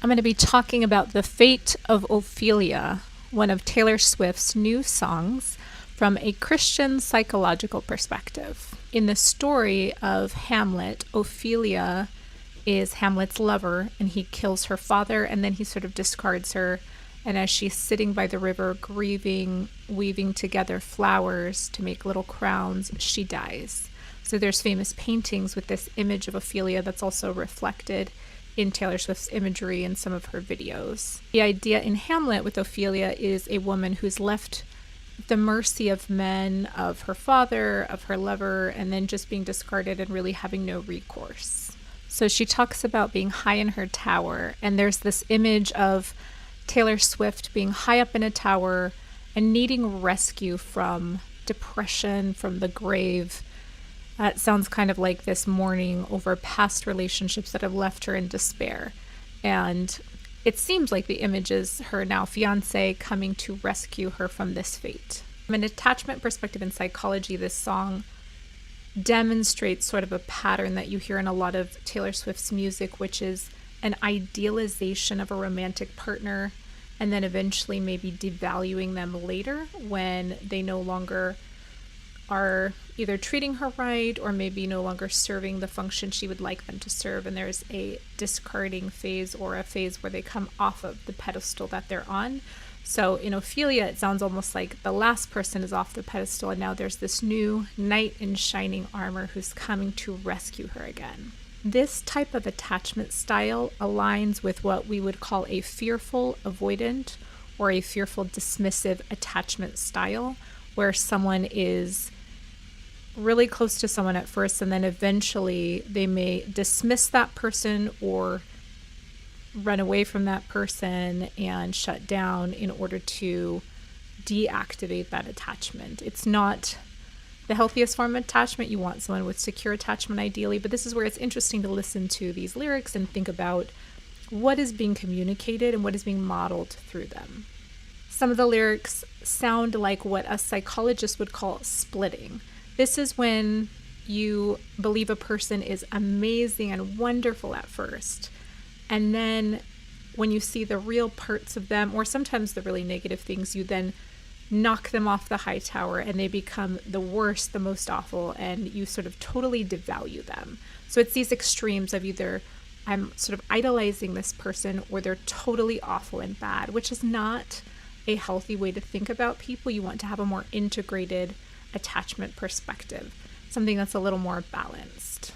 I'm going to be talking about the Fate of Ophelia, one of Taylor Swift's new songs, from a Christian psychological perspective. In the story of Hamlet, Ophelia is Hamlet's lover, and he kills her father, and then he sort of discards her. And as she's sitting by the river, grieving, weaving together flowers to make little crowns, she dies. So there's famous paintings with this image of Ophelia that's also reflected in Taylor Swift's imagery in some of her videos. The idea in Hamlet with Ophelia is a woman who's left at the mercy of men, of her father, of her lover, and then just being discarded and really having no recourse. So she talks about being high in her tower, and there's this image of Taylor Swift being high up in a tower and needing rescue from depression, from the grave. It sounds kind of like this mourning over past relationships that have left her in despair. And it seems like the image is her now fiancé coming to rescue her from this fate. From an attachment perspective in psychology, this song demonstrates sort of a pattern that you hear in a lot of Taylor Swift's music, which is an idealization of a romantic partner and then eventually maybe devaluing them later when they no longer are either treating her right or maybe no longer serving the function she would like them to serve, and there's a discarding phase or a phase where they come off of the pedestal that they're on. So in Ophelia, it sounds almost like the last person is off the pedestal, and now there's this new knight in shining armor who's coming to rescue her again. This type of attachment style aligns with what we would call a fearful avoidant or a fearful dismissive attachment style, where someone is really close to someone at first and then eventually they may dismiss that person or run away from that person and shut down in order to deactivate that attachment. It's not the healthiest form of attachment. You want someone with secure attachment ideally, but this is where it's interesting to listen to these lyrics and think about what is being communicated and what is being modeled through them. Some of the lyrics sound like what a psychologist would call splitting. This is when you believe a person is amazing and wonderful at first, and then when you see the real parts of them, or sometimes the really negative things, you then knock them off the high tower and they become the worst, the most awful, and you sort of totally devalue them. So it's these extremes of either I'm sort of idolizing this person or they're totally awful and bad, which is not a healthy way to think about people. You want to have a more integrated attachment perspective, something that's a little more balanced.